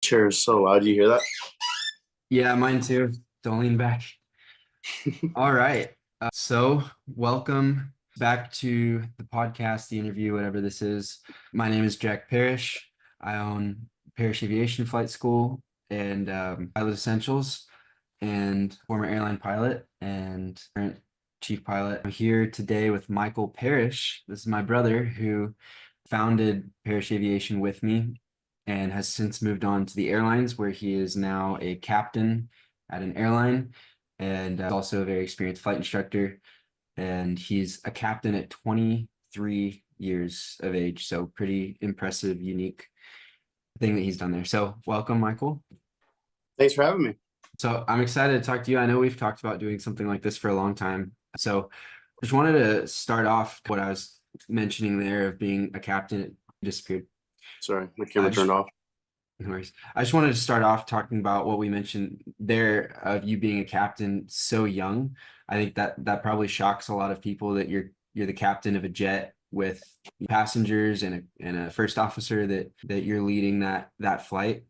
chair is so loud. Do you hear that? Yeah, mine too. Don't lean back. All right. So welcome back to the podcast, the interview, whatever this is. My name is Jack Parrish. I own Parrish Aviation Flight School and Pilot Essentials and former airline pilot and current chief pilot. I'm here today with Michael Parrish. This is my brother who founded Parrish Aviation with me and has since moved on to the airlines where he is now a captain at an airline and also a very experienced flight instructor. And he's a captain at 23 years of age. So pretty impressive, unique thing that he's done there. So welcome, Michael. Thanks for having me. So I'm excited to talk to you. I know we've talked about doing something like this for a long time. So just wanted to start off what I was mentioning there of being a captain. It disappeared. Sorry, my camera turned off. No worries. I just wanted to start off talking about what we mentioned there of you being a captain so young. I think that probably shocks a lot of people that you're the captain of a jet with passengers and a first officer that you're leading that flight.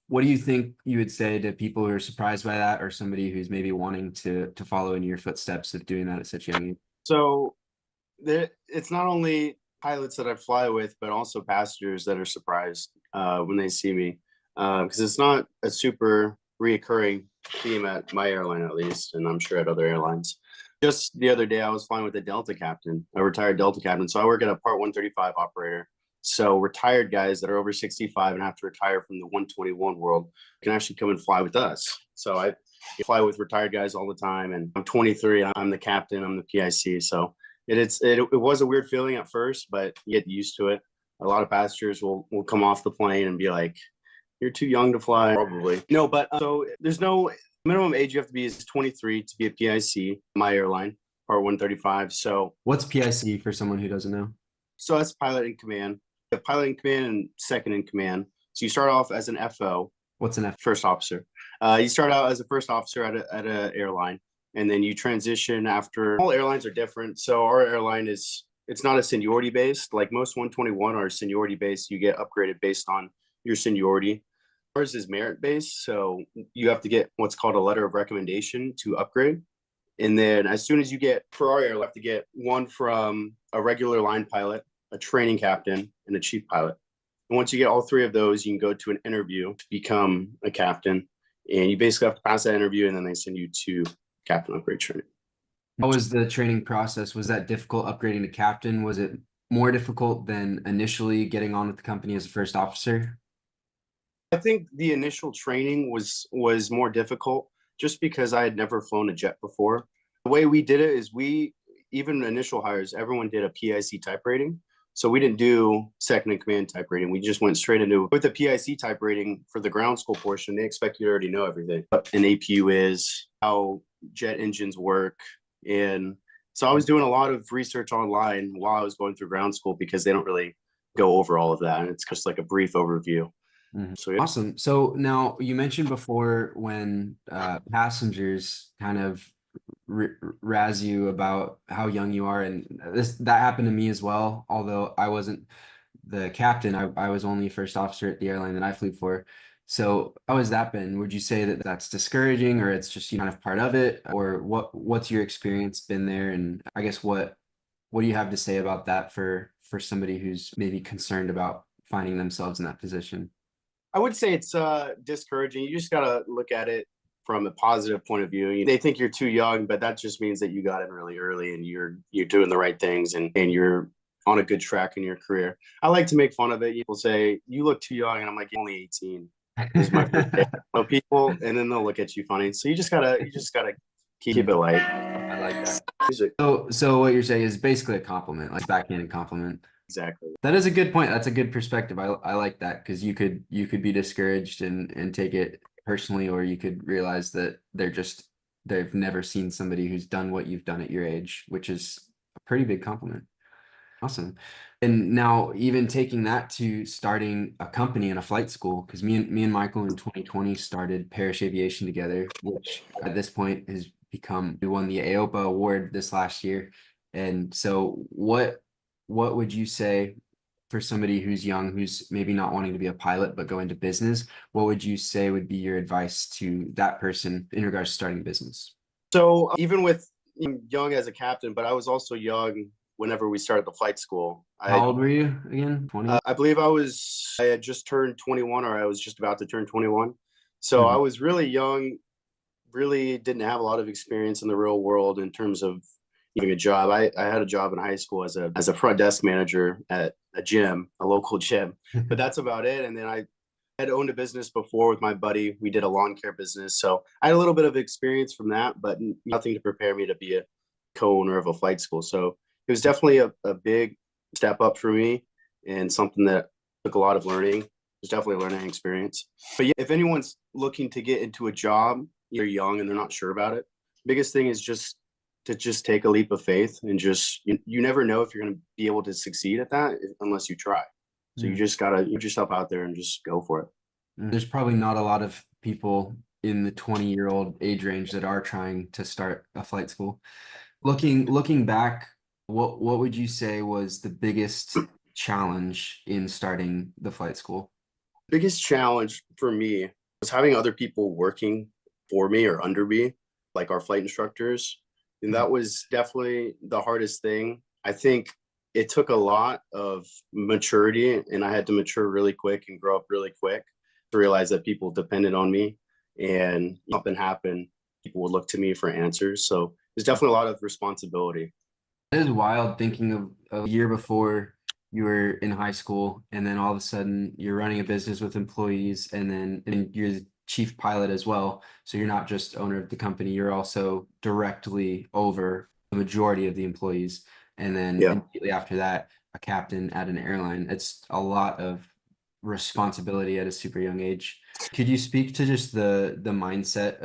What do you think you would say to people who are surprised by that, or somebody who's maybe wanting to follow in your footsteps of doing that at such young age? So it's not only pilots that I fly with, but also passengers that are surprised when they see me, because it's not a super reoccurring theme at my airline, at least, and I'm sure at other airlines. Just the other day, I was flying with a Delta captain, a retired Delta captain. So I work at a Part 135 operator. So retired guys that are over 65 and have to retire from the 121 world can actually come and fly with us. So I fly with retired guys all the time, and I'm 23. I'm the captain. I'm the PIC. So it was a weird feeling at first, but you get used to it. A lot of passengers will come off the plane and be like, "You're too young to fly." Probably no, but so there's no minimum age you have to be is 23 to be a PIC. My airline, Part 135. So What's PIC for someone who doesn't know? that's pilot in command. You have pilot in command and second in command. So you start off as an FO. What's an F? First officer. You start out as a first officer at a airline, and then you transition after. All airlines are different. So our airline it's not a seniority based. Like most 121 are seniority based. You get upgraded based on your seniority. Ours is merit based. So you have to get what's called a letter of recommendation to upgrade. And then as soon as you get, for our airline, you have to get one from a regular line pilot, a training captain, and a chief pilot. And once you get all three of those, you can go to an interview to become a captain. And you basically have to pass that interview, and then they send you to captain upgrade training. How was the training process? Was that difficult upgrading to captain? Was it more difficult than initially getting on with the company as a first officer? I think the initial training was more difficult just because I had never flown a jet before. The way we did it is even initial hires, everyone did a PIC type rating. So we didn't do second in command type rating. We just went straight into with the PIC type rating for the ground school portion. They expect you to already know everything. What an APU is, how jet engines work. And so I was doing a lot of research online while I was going through ground school because they don't really go over all of that. And it's just like a brief overview. So yeah. Awesome. So now you mentioned before when passengers kind of razz you about how young you are, and that happened to me as well. Although I wasn't the captain, I was only first officer at the airline that I flew for. So how has that been? Would you say that that's discouraging, or it's just kind of part of it, or what's your experience been there? And I guess what do you have to say about that for somebody who's maybe concerned about finding themselves in that position? I would say it's discouraging. You just got to look at it from a positive point of view. They think you're too young, but that just means that you got in really early and you're doing the right things and you're on a good track in your career. I like to make fun of it. People say, "You look too young," and I'm like, "You're only 18. This is my first day." So people, and then they'll look at you funny. So you just gotta keep it light. I like that. Music. So what you're saying is basically a compliment, like backhanded compliment. Exactly. That is a good point. That's a good perspective. I like that because you could be discouraged and take it personally, or you could realize that they've never seen somebody who's done what you've done at your age, which is a pretty big compliment. Awesome. And now even taking that to starting a company and a flight school, because me and Michael in 2020 started Parrish Aviation together, which at this point has become, we won the AOPA award this last year. And so what would you say for somebody who's young, who's maybe not wanting to be a pilot, but go into business, what would you say would be your advice to that person in regards to starting a business? So even with young as a captain, but I was also young whenever we started the flight school. How old were you again? 20? I believe I had just turned 21, or I was just about to turn 21. So I Mhm. was really young, really didn't have a lot of experience in the real world in terms of getting a job. I had a job in high school as a front desk manager at a gym, a local gym, but that's about it. And then I had owned a business before with my buddy. We did a lawn care business. So I had a little bit of experience from that, but nothing to prepare me to be a co-owner of a flight school. So it was definitely a big step up for me and something that took a lot of learning. It was definitely a learning experience. But yeah, if anyone's looking to get into a job, you're young and they're not sure about it, biggest thing is just to just take a leap of faith and just you never know if you're going to be able to succeed at that unless you try. So you Mm. just gotta put yourself out there and just go for it. There's probably not a lot of people in the 20-year-old age range that are trying to start a flight school. Looking back, what would you say was the biggest challenge in starting the flight school? Biggest challenge for me was having other people working for me or under me, like our flight instructors. And Mhm. that was definitely the hardest thing. I think it took a lot of maturity, and I had to mature really quick and grow up really quick to realize that people depended on me. And something happened, people would look to me for answers. So there's definitely a lot of responsibility. It is wild thinking of a year before you were in high school, and then all of a sudden you're running a business with employees, and you're the chief pilot as well. So you're not just owner of the company, you're also directly over the majority of the employees. And then Yeah. immediately after that, a captain at an airline. It's a lot of responsibility at a super young age. Could you speak to just the mindset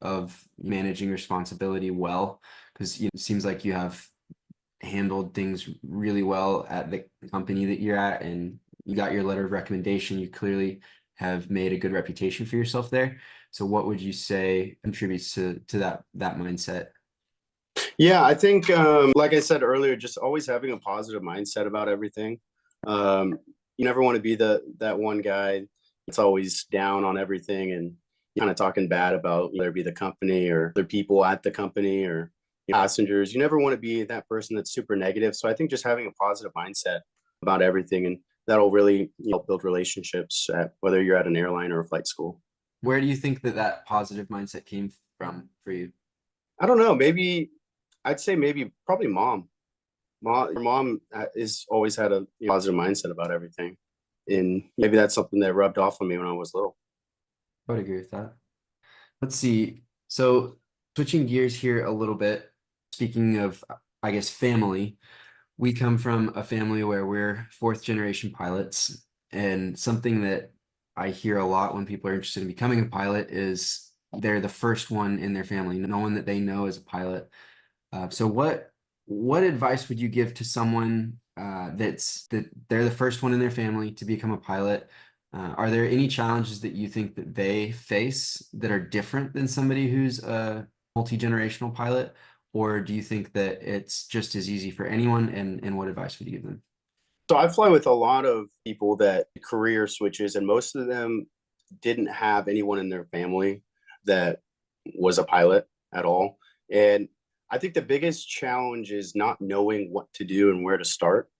of managing responsibility well? Because it seems like you have handled things really well at the company that you're at, and you got your letter of recommendation. You clearly have made a good reputation for yourself there. So what would you say contributes to that mindset? Yeah, I think, like I said earlier, just always having a positive mindset about everything. Um, you never want to be that one guy that's always down on everything and kind of talking bad about whether it be the company or other people at the company or passengers. You never want to be that person that's super negative. So I think just having a positive mindset about everything, and that'll really build relationships at whether you're at an airline or a flight school. Where do you think that positive mindset came from for you? I don't know. Maybe I'd say maybe probably mom. Your mom is always had a positive mindset about everything, and maybe that's something that rubbed off on me when I was little. I would agree with that. Let's see. So switching gears here a little bit, speaking of, I guess, family, we come from a family where we're fourth generation pilots, and something that I hear a lot when people are interested in becoming a pilot is they're the first one in their family, no one that they know is a pilot. So what advice would you give to someone that they're the first one in their family to become a pilot? Are there any challenges that you think that they face that are different than somebody who's a multi-generational pilot? Or do you think that it's just as easy for anyone? And what advice would you give them? So I fly with a lot of people that career switches, and most of them didn't have anyone in their family that was a pilot at all. And I think the biggest challenge is not knowing what to do and where to start.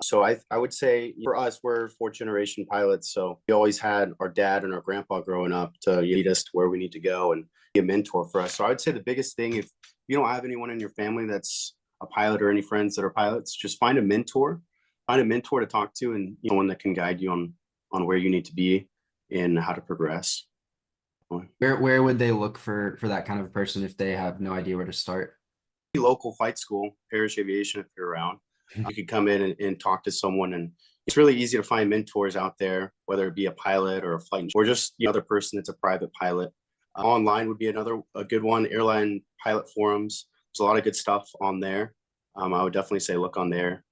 So I would say for us, we're fourth generation pilots. So we always had our dad and our grandpa growing up to lead us to where we need to go and be a mentor for us. So I would say the biggest thing, if you don't have anyone in your family that's a pilot or any friends that are pilots, just find a mentor to talk to, and someone that can guide you on where you need to be and how to progress. Where would they look for that kind of person if they have no idea where to start? Local flight school, Parrish Aviation, if you're around. You could come in and talk to someone, and it's really easy to find mentors out there, whether it be a pilot or a flight or just the other person that's a private pilot. Online would be a good one. Airline pilot forums. There's a lot of good stuff on there. I would definitely say look on there.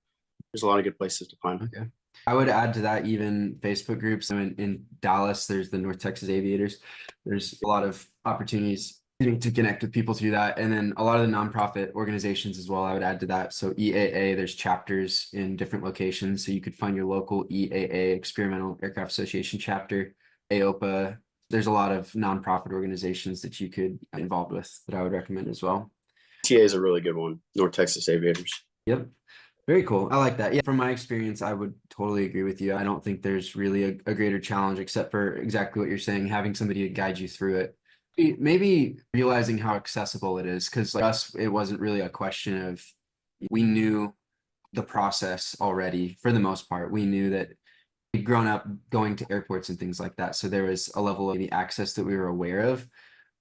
There's a lot of good places to find. Okay. I would add to that even Facebook groups. So in Dallas, there's the North Texas Aviators. There's a lot of opportunities to connect with people through that. And then a lot of the nonprofit organizations as well, I would add to that. So EAA, there's chapters in different locations. So you could find your local EAA, Experimental Aircraft Association chapter, AOPA. There's a lot of nonprofit organizations that you could get involved with that I would recommend as well. TA is a really good one. North Texas Aviators. Yep. Very cool. I like that. Yeah, from my experience, I would totally agree with you. I don't think there's really a greater challenge except for exactly what you're saying, having somebody to guide you through it. Maybe realizing how accessible it is, because like us, it wasn't really a question of we knew the process already for the most part. We knew that we'd grown up going to airports and things like that. So there was a level of the access that we were aware of.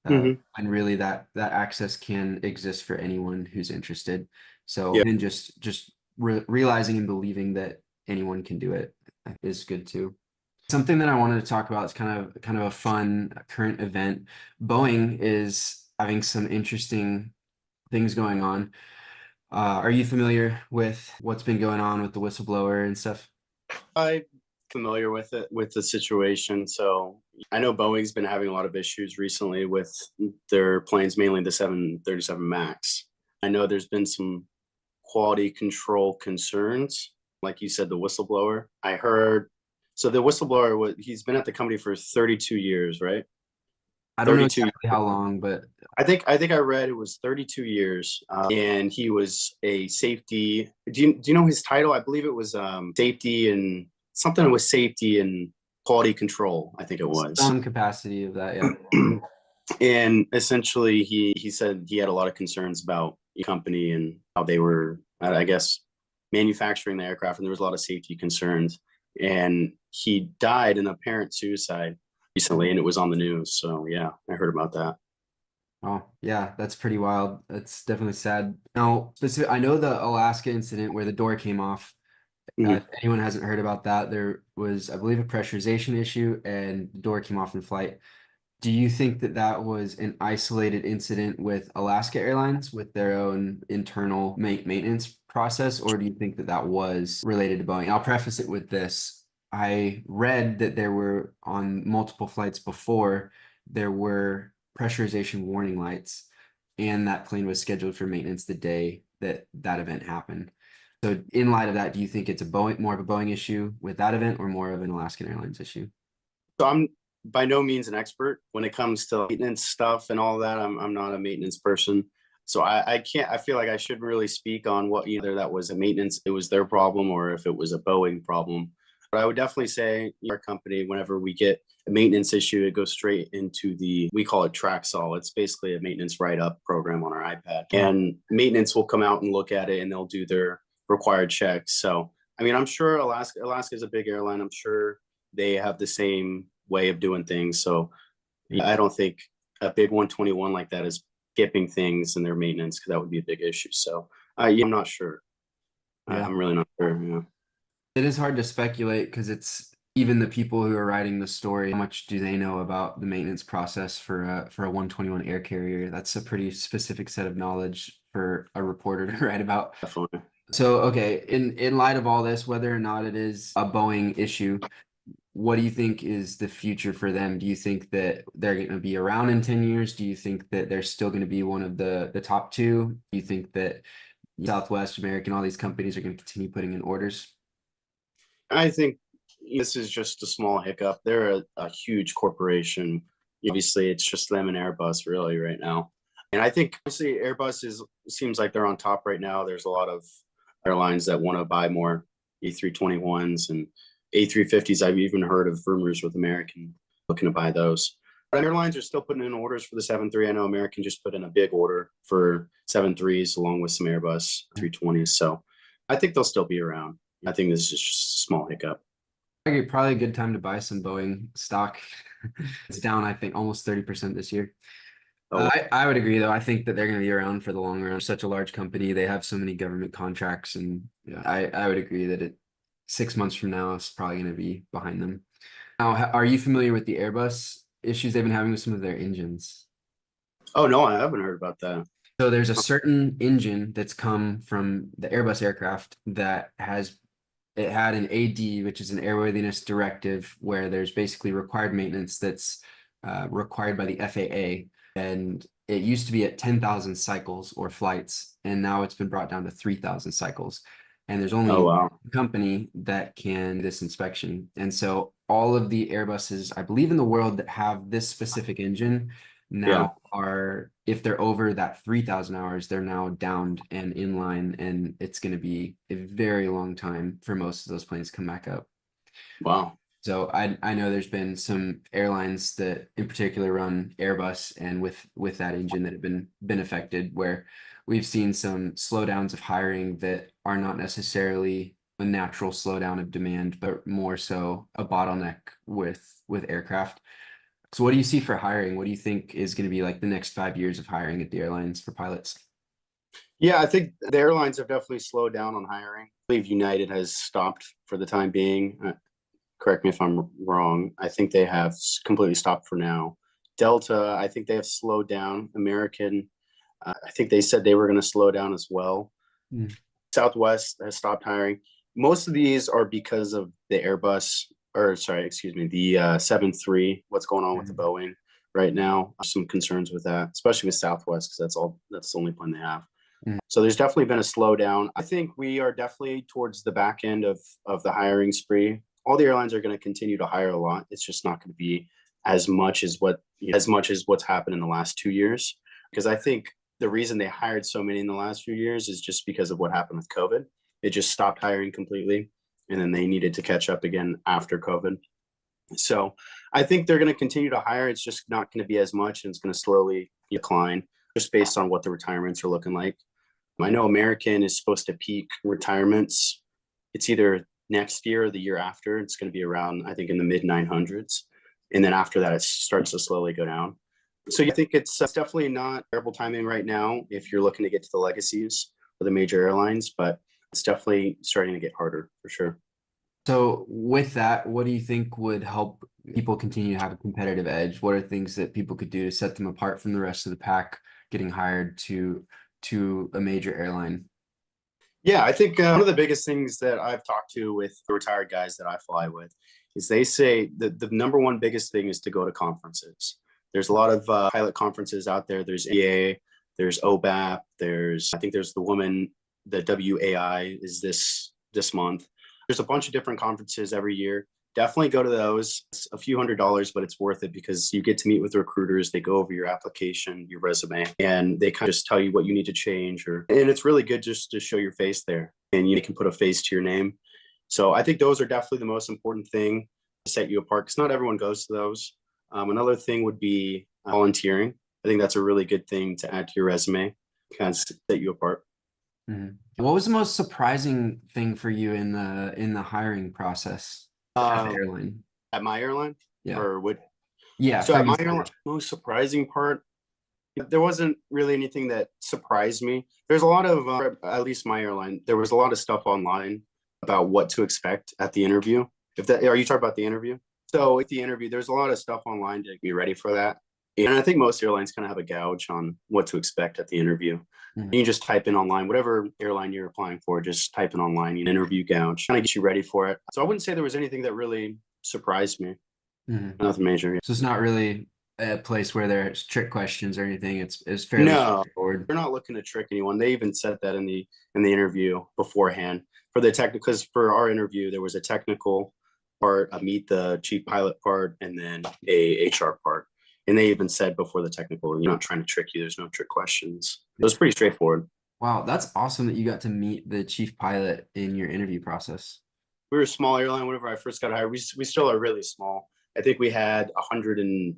And really that access can exist for anyone who's interested. So Yeah. then just realizing and believing that anyone can do it is good too. Something that I wanted to talk about is kind of a fun current event. Boeing is having some interesting things going on. Are you familiar with what's been going on with the whistleblower and stuff? I'm familiar with it, with the situation. So I know Boeing's been having a lot of issues recently with their planes, mainly the 737 MAX. I know there's been some quality control concerns. Like you said, the whistleblower. I heard, so the whistleblower, he's been at the company for 32 years, right? I don't know 32. exactly how long, but I think I read it was 32 years, and he was a safety. Do you know his title? I believe it was safety and something with safety and quality control. I think it was. some capacity of that, yeah. And essentially, he said he had a lot of concerns about the company and how they were, I guess, manufacturing the aircraft, and there was a lot of safety concerns. And he died in apparent suicide recently, and it was on the news. So yeah, I heard about that. Oh, yeah, that's pretty wild. That's definitely sad. Now, I know the Alaska incident where the door came off. Mhm. If anyone hasn't heard about that, there was, I believe, a pressurization issue and the door came off in flight. Do you think that that was an isolated incident with Alaska Airlines with their own internal maintenance process, or do you think that that was related to Boeing? I'll preface it with this. I read that there were on multiple flights before, there were pressurization warning lights, and that plane was scheduled for maintenance the day that that event happened. So in light of that, do you think it's a Boeing, more of a Boeing issue with that event or more of an Alaskan Airlines issue? So I'm by no means an expert when it comes to maintenance stuff and all that. I'm not a maintenance person. So I can't, I feel like I shouldn't really speak on what either that was a maintenance, it was their problem, or if it was a Boeing problem. But I would definitely say our company, whenever we get a maintenance issue, it goes straight into we call it Traxol. It's basically a maintenance write-up program on our iPad. And maintenance will come out and look at it and they'll do their required checks. So, I mean, I'm sure Alaska is a big airline. I'm sure they have the same way of doing things. So I don't think a big 121 like that is skipping things in their maintenance, because that would be a big issue. So yeah, I'm not sure. Yeah. I'm really not sure. Yeah. It is hard to speculate because it's even the people who are writing the story, how much do they know about the maintenance process for a 121 air carrier? That's a pretty specific set of knowledge for a reporter to write about. Definitely. So, okay, in light of all this, whether or not it is a Boeing issue, what do you think is the future for them? Do you think that they're going to be around in 10 years? Do you think that they're still going to be one of the top two? Do you think that Southwest American, all these companies are going to continue putting in orders? I think this is just a small hiccup. They're a huge corporation. Obviously, it's just them and Airbus really right now. And I think obviously Airbus seems like they're on top right now. There's a lot of airlines that want to buy more A321s and A350s. I've even heard of rumors with American looking to buy those. But airlines are still putting in orders for the 737. I know American just put in a big order for 737s along with some Airbus 320s. So I think they'll still be around. I think this is just a small hiccup. Probably a good time to buy some Boeing stock. It's down, I think, almost 30% this year. Oh, I would agree, though. I think that they're going to be around for the long run. Such a large company, they have so many government contracts, and yeah, I would agree that 6 months from now is probably going to be behind them. Now, are you familiar with the Airbus issues they've been having with some of their engines? oh no, I haven't heard about that. So there's a certain engine that's come from the Airbus aircraft that had an AD, which is an airworthiness directive, where there's basically required maintenance that's required by the FAA. And it used to be at 10,000 cycles or flights, and now it's been brought down to 3,000 cycles. And there's only Oh, one wow. company that can do this inspection. And so all of the Airbuses, I believe in the world that have this specific engine Yeah. now are, if they're over that 3,000 hours, they're now downed and in line, and it's going to be a very long time for most of those planes to come back up. Wow. So I know there's been some airlines that in particular run Airbus and with that engine that have been affected, where we've seen some slowdowns of hiring that are not necessarily a natural slowdown of demand, but more so a bottleneck with aircraft. So what do you see for hiring? What do you think is going to be like the next 5 years of hiring at the airlines for pilots? Yeah, I think the airlines have definitely slowed down on hiring. I believe United has stopped for the time being. Correct me if I'm wrong. I think they have completely stopped for now. Delta, I think they have slowed down. American, I think they said they were going to slow down as well. Mm. Southwest has stopped hiring. Most of these are because of the Airbus, or sorry, excuse me, the 7-3. What's going on with the Boeing right now? Some concerns with that, especially with Southwest, because that's the only plane they have. Mm. So there's definitely been a slowdown. I think we are definitely towards the back end of the hiring spree. All the airlines are going to continue to hire a lot. It's just not going to be as much as what's happened in the last 2 years. Because I think the reason they hired so many in the last few years is just because of what happened with COVID. It just stopped hiring completely, and then they needed to catch up again after COVID. So I think they're going to continue to hire. It's just not going to be as much, and it's going to slowly decline just based on what the retirements are looking like. I know American is supposed to peak retirements. It's either next year or the year after. It's going to be around, I think, in the mid 900s. And then after that, it starts to slowly go down. So I think it's definitely not terrible timing right now if you're looking to get to the legacies of the major airlines, but it's definitely starting to get harder for sure. So with that, what do you think would help people continue to have a competitive edge? What are things that people could do to set them apart from the rest of the pack getting hired to a major airline? Yeah, I think one of the biggest things that I've talked to with the retired guys that I fly with is they say that the number one biggest thing is to go to conferences. There's a lot of pilot conferences out there. There's EA, there's OBAP, I think there's the WAI is this month. There's a bunch of different conferences every year. Definitely go to those. It's a few $100s, but it's worth it because you get to meet with recruiters. They go over your application, your resume, and they kind of just tell you what you need to change. And it's really good just to show your face there, and you can put a face to your name. So I think those are definitely the most important thing to set you apart because not everyone goes to those. Another thing would be volunteering. I think that's a really good thing to add to your resume, kind of set you apart. Mhm. What was the most surprising thing for you in the hiring process at the Uh, airline? at my airline, Yeah. or what? Yeah, So at from my airline, most surprising part, there wasn't really anything that surprised me. There's a lot of, at least my airline, there was a lot of stuff online about what to expect at the interview. Are you talking about the interview? So at the interview, there's a lot of stuff online to be ready for that. And I think most airlines kind of have a gouge on what to expect at the interview. Mhm. You can just type in online, whatever airline you're applying for, just type in online, you interview gouge, kind of get you ready for it. So I wouldn't say there was anything that really surprised me. Mhm. Nothing major. So it's not really a place where there's trick questions or anything. It's fairly No, straightforward. they're not looking to trick anyone. They even said that in the interview beforehand. For the tech, because for our interview, there was a technical part, a meet the chief pilot part, and then a HR part. And they even said before the technical, you're not trying to trick you. There's no trick questions. It was pretty straightforward. Wow, that's awesome that you got to meet the chief pilot in your interview process. We were a small airline. Whenever I first got hired, we still are really small. I think we had 100 and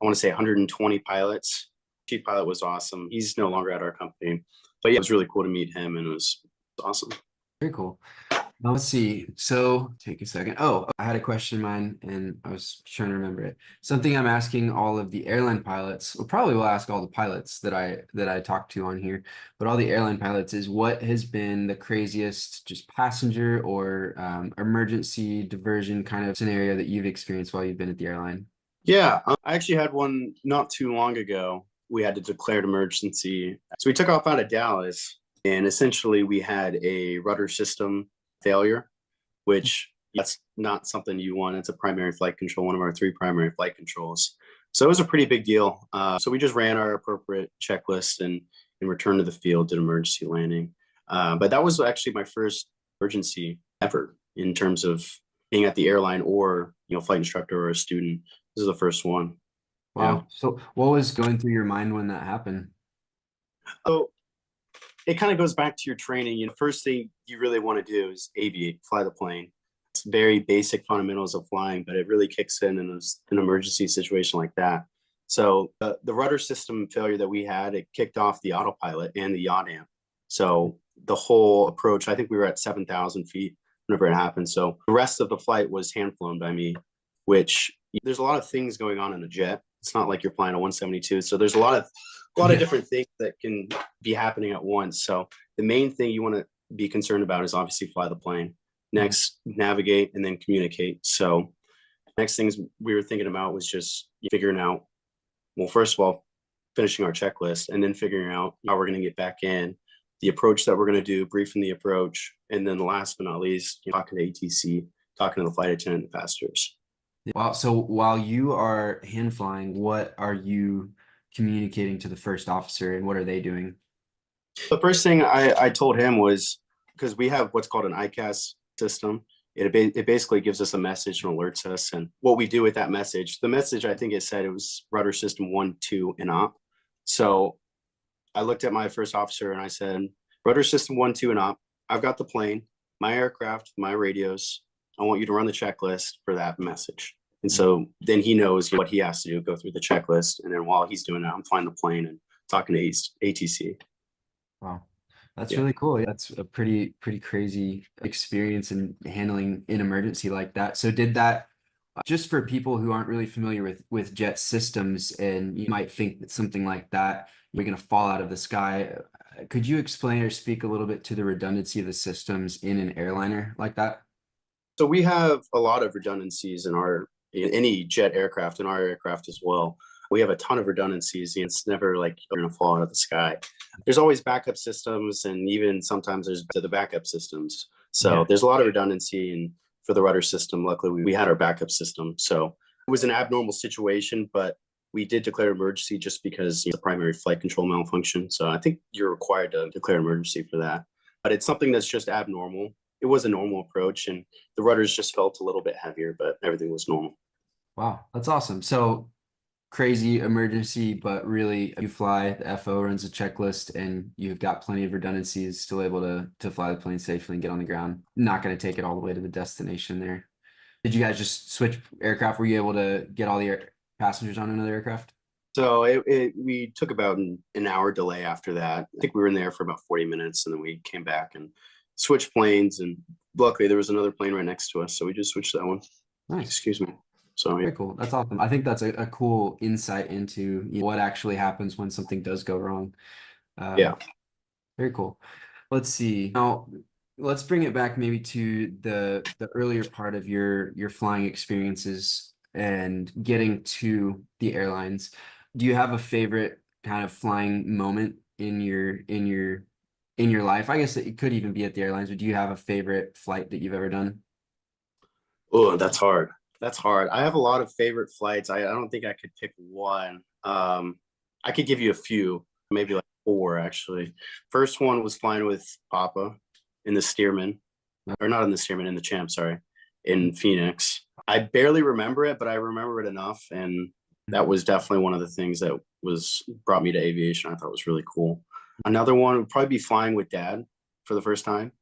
I want to say 120 pilots. Chief pilot was awesome. He's no longer at our company, but yeah, it was really cool to meet him, and it was awesome. Very cool. Now, let's see. So take a second. Oh, I had a question in mind and I was trying to remember it. Something I'm asking all of the airline pilots, well, probably will ask all the pilots that I talked to on here, but all the airline pilots is what has been the craziest just passenger or emergency diversion kind of scenario that you've experienced while you've been at the airline? Yeah, I actually had one not too long ago. We had to declare an emergency. So we took off out of Dallas, and essentially we had a rudder system failure, which that's not something you want. It's a primary flight control, one of our three primary flight controls. So it was a pretty big deal. So we just ran our appropriate checklist and returned to the field, did emergency landing. But that was actually my first emergency ever in terms of being at the airline or flight instructor or a student. This is the first one. Yeah. Wow. So what was going through your mind when that happened? So it kind of goes back to your training. First thing you really want to do is aviate, fly the plane. It's very basic fundamentals of flying, but it really kicks in an emergency situation like that. So the rudder system failure that we had, it kicked off the autopilot and the yaw damp. So the whole approach, I think we were at 7,000 feet whenever it happened. So the rest of the flight was hand flown by me, which there's a lot of things going on in a jet. It's not like you're flying a 172. So there's a lot of different things that can be happening at once. So the main thing you want to be concerned about is obviously fly the plane. Next, navigate and then communicate. So next things we were thinking about was just figuring out, well, first of all, finishing our checklist and then figuring out how we're going to get back in, the approach that we're going to do, briefing the approach, and then last but not least, talking to ATC, talking to the flight attendant and the passengers. Wow. So while you are hand flying, what are you communicating to the first officer and what are they doing? The first thing I told him was, because we have what's called an ICAS system. It basically gives us a message and alerts us. And what we do with that message, the message, I think it said it was rudder system 1, 2, and op. So I looked at my first officer and I said, rudder system 1, 2, and op. I've got the plane, my aircraft, my radios. I want you to run the checklist for that message. And so then he knows what he has to do, go through the checklist. And then while he's doing that, I'm flying the plane and talking to ATC. Wow. That's really cool. That's a pretty crazy experience in handling an emergency like that. So did that, just for people who aren't really familiar with jet systems and you might think that something like that you're going to fall out of the sky, could you explain or speak a little bit to the redundancy of the systems in an airliner like that? So we have a lot of redundancies in any jet aircraft, in our aircraft as well. We have a ton of redundancies. It's never like you're going to fall out of the sky. There's always backup systems, and even sometimes there's the backup systems. So there's a lot of redundancy. And for the rudder system, luckily we had our backup system. So it was an abnormal situation, but we did declare emergency just because the primary flight control malfunction. So I think you're required to declare emergency for that. But it's something that's just abnormal. It was a normal approach, and the rudders just felt a little bit heavier, but everything was normal. Wow, that's awesome. So crazy emergency, but really you fly, the FO runs a checklist and you've got plenty of redundancies, still able to fly the plane safely and get on the ground. Not going to take it all the way to the destination there. Did you guys just switch aircraft? Were you able to get all the passengers on another aircraft? So we took about an hour delay after that. I think we were in there for about 40 minutes, and then we came back and switched planes. And luckily, there was another plane right next to us, so we just switched that one. Nice. Excuse me. So Very cool. That's awesome. I think that's a cool insight into what actually happens when something does go wrong. yeah. Very cool. Let's see. Now, let's bring it back maybe to the earlier part of your flying experiences and getting to the airlines. Do you have a favorite kind of flying moment in your life? I guess it could even be at the airlines, but do you have a favorite flight that you've ever done? Oh, that's hard. That's hard. I have a lot of favorite flights. I don't think I could pick one. I could give you a few, maybe like four actually. First one was flying with Papa in the Stearman, or not in the Stearman, in the Champ, sorry, in Phoenix. I barely remember it, but I remember it enough, and that was definitely one of the things that brought me to aviation. I thought was really cool. Another one would probably be flying with Dad for the first time.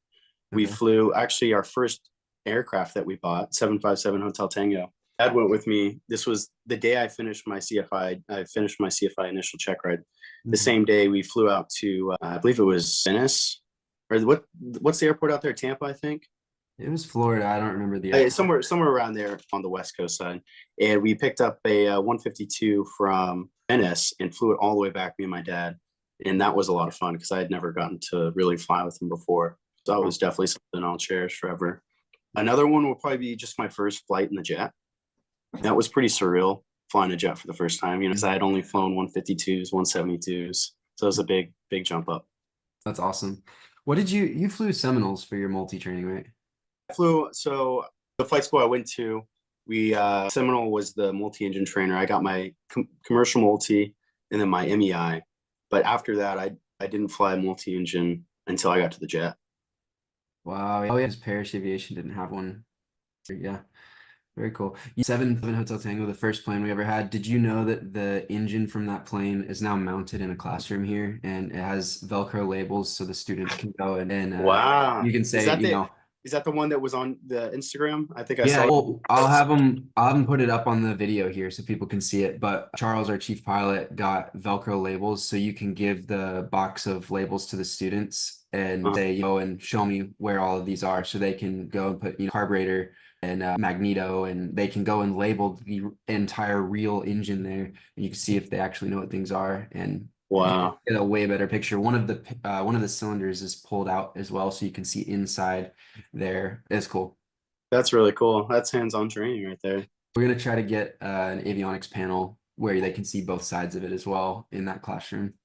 We flew actually our first aircraft that we bought, 757 Hotel Tango. Dad went with me. This was the day I finished my CFI. I finished my CFI initial check ride. The same day we flew out to, I believe it was Venice, or what's the airport out there? Tampa, I think. It was Florida. I don't remember the airport. Somewhere around there on the West Coast side. And we picked up a 152 from Venice and flew it all the way back, me and my dad. And that was a lot of fun because I had never gotten to really fly with him before. So that was definitely something I'll cherish forever. Another one will probably be just my first flight in the jet. That was pretty surreal, flying a jet for the first time, because I had only flown 152s, 172s. So it was a big jump up. That's awesome. What did you flew Seminoles for your multi-training, right? So the flight school I went to, Seminole was the multi-engine trainer. I got my commercial multi and then my MEI. But after that, I didn't fly multi-engine until I got to the jet. Wow. Oh, yeah. Parrish Aviation didn't have one. Yeah. Very cool. 77 Hotel Tango, the first plane we ever had. Did you know that the engine from that plane is now mounted in a classroom here, and it has Velcro labels so the students can go and Wow. you can Is say, that the one that was on the Instagram? I think I yeah, saw it. well, I'll have him put it up on the video here so people can see it. But Charles, our chief pilot, got Velcro labels so you can give the box of labels to the students and say, and show me where all of these are so they can go and put, carburetor and magneto, and they can go and label the entire real engine there, and you can see if they actually know what things are and Wow. get a way better picture. One of the cylinders is pulled out as well, so you can see inside there. It's cool. That's really cool. That's hands-on training right there. We're gonna try to get an avionics panel where they can see both sides of it as well in that classroom.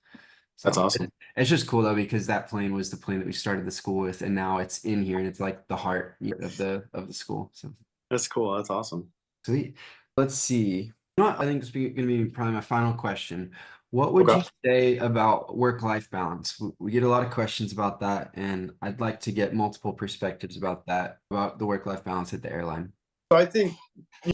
That's So awesome. it's just cool though because that plane was the plane that we started the school with, and now it's in here and it's like the heart of the school. So That's cool. That's awesome. sweet. Let's see. You know what? I think it's gonna be probably my final question. What would Okay. you say about work-life balance? We get a lot of questions about that, and I'd like to get multiple perspectives about that, about the work-life balance at the airline. So I think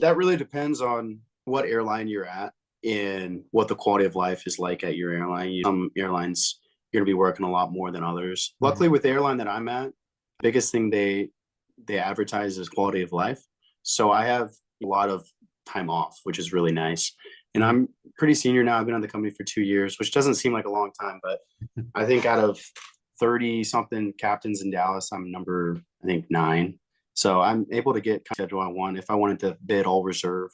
that really depends on what airline you're at and what the quality of life is like at your airline. Some airlines you're going to be working a lot more than others. Mhm. Luckily, with the airline that I'm at, biggest thing they advertise is quality of life. So I have a lot of time off, which is really nice. And I'm pretty senior now. I've been on the company for 2 years, which doesn't seem like a long time, but I think out of 30 something captains in Dallas, I'm number, I think, 9. So I'm able to get kind of schedule I want. If I wanted to bid all reserve,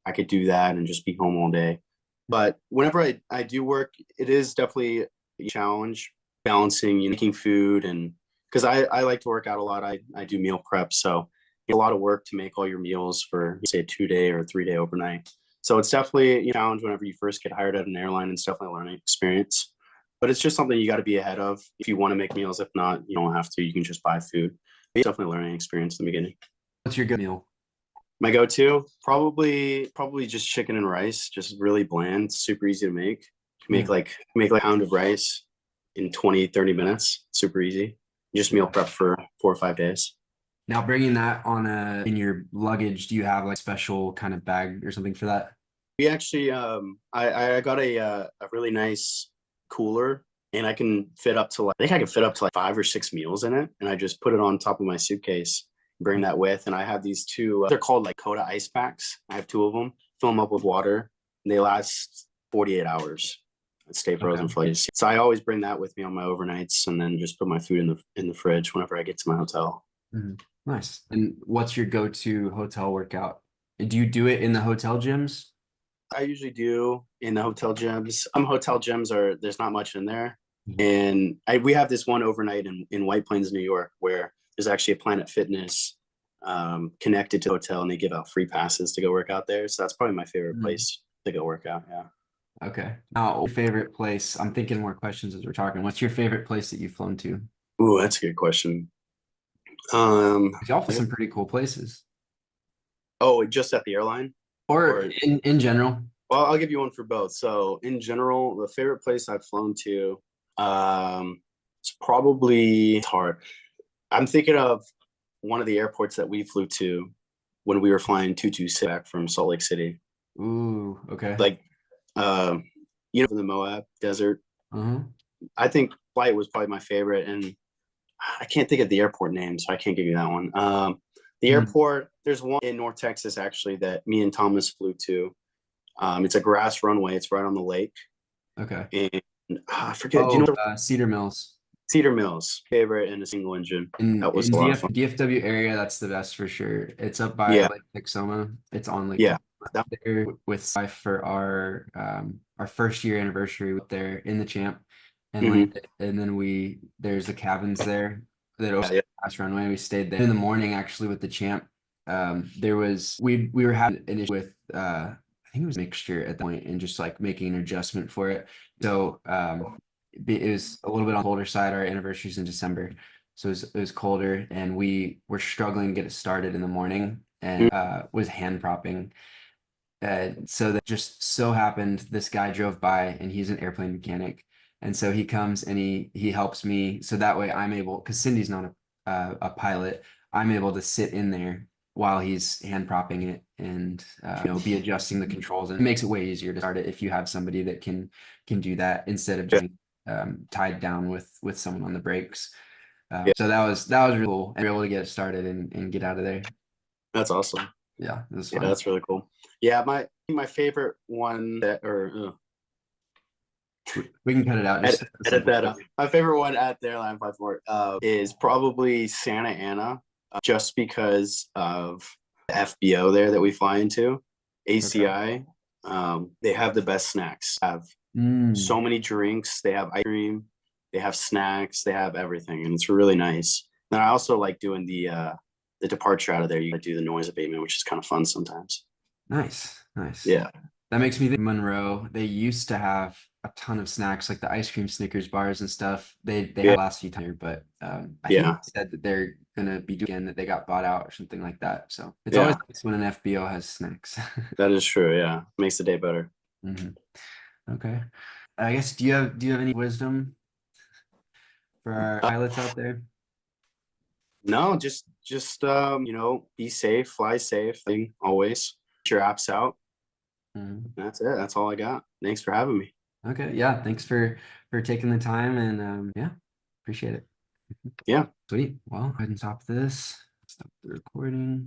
I could do that and just be home all day. But whenever I do work, it is definitely a challenge balancing, making food, and because I like to work out a lot. I do meal prep. So a lot of work to make all your meals for, say, a 2-day or a 3-day overnight. So it's definitely a challenge whenever you first get hired at an airline. It's definitely a learning experience. But it's just something you got to be ahead of if you want to make meals. If not, you don't have to. You can just buy food. It's definitely a learning experience in the beginning. What's your good meal? My go-to, probably just chicken and rice, just really bland, super easy to make. Yeah. Make like a pound of rice in 20, 30 minutes. Super easy. Just meal prep for 4 or 5 days. Now bringing that on in your luggage, do you have like special kind of bag or something for that? We actually I got a really nice cooler, and I can fit up to like, I think I can fit up to like 5 or 6 meals in it, and I just put it on top of my suitcase, bring that with, and I have these two, they're called like Coda ice packs. I have 2 of them, fill them up with water, and they last 48 hours. Stay frozen Okay. for days. So I always bring that with me on my overnights, and then just put my food in the fridge whenever I get to my hotel. Mhm. Nice. And what's your go-to hotel workout? Do you do it in the hotel gyms? I usually do in the hotel gyms. Some hotel gyms are, there's not much in there. Mhm. And we have this one overnight in White Plains, New York, where there's actually a Planet Fitness connected to the hotel, and they give out free passes to go work out there. So that's probably my favorite Mhm. place to go work out. Yeah. Okay. Now, your favorite place? I'm thinking more questions as we're talking. What's your favorite place that you've flown to? Ooh, that's a good question. Um, Y'all flew some pretty cool places. oh, just at the airline? Or Or, in general. well, I'll give you one for both. So in general, the favorite place I've flown to, it's probably, it's hard. I'm thinking of one of the airports that we flew to when we were flying 226 back from Salt Lake City. Ooh, okay. Like, um, in the Moab Desert. Uh-huh. I think flight was probably my favorite, and I can't think of the airport name, so I can't give you that one. The Mhm. airport, there's one in North Texas actually that me and Thomas flew to. It's a grass runway. It's right on the lake, Okay. and I forget. Do you Oh, know Cedar Mills. Cedar Mills? Favorite in a single engine. That was In a lot of fun. DFW area, that's the best for sure. It's up by Yeah, Lake Texoma. It's on Lake yeah. Texoma That, there with Sci for our first year anniversary up there in the Champ and mhm. landed. And then there's the cabins there that Yeah, also yeah. last runway. We stayed there in the morning actually with the Champ. There was we were having an issue with I think it was mixture at that point and just like making an adjustment for it. So it was a little bit on the colder side. Our anniversary's in December. So it was colder and we were struggling to get it started in the morning. and was hand propping. So that just so happened this guy drove by and he's an airplane mechanic. And so he comes and he helps me. So that way I'm able, because Cindy's not a pilot, I'm able to sit in there while he's hand propping it and be adjusting the controls. And it makes it way easier to start it if you have somebody that can do that instead of just tied down with someone on the brakes. So that was really cool. And we were able to get it started and get out of there. That's awesome. Yeah, it was Yeah, fun. that's really cool. Yeah, my favorite one We can cut it out. Just edit that up. My favorite one at the airline platform is probably Santa Ana, just because of the FBO there that we fly into, ACI. They have the best snacks. Have so many drinks. They have ice cream. They have snacks. They have everything, and it's really nice. And I also like doing the departure out of there. You do the noise abatement, which is kind of fun sometimes. Nice. Yeah. That makes me think Monroe. They used to have a ton of snacks, like the ice cream Snickers bars and stuff. They had last few times, but I think they said that they're gonna be doing again, that they got bought out or something like that. So it's always nice when an FBO has snacks. That is true. Yeah, makes the day better. Okay. I guess do you have any wisdom for our pilots out there? No, just be safe, fly safe, always. Get your apps out. That's it. That's all I got. Thanks for having me. Okay. Yeah. Thanks for taking the time and yeah, appreciate it. Yeah. Sweet. Well, go ahead and stop this. Stop the recording.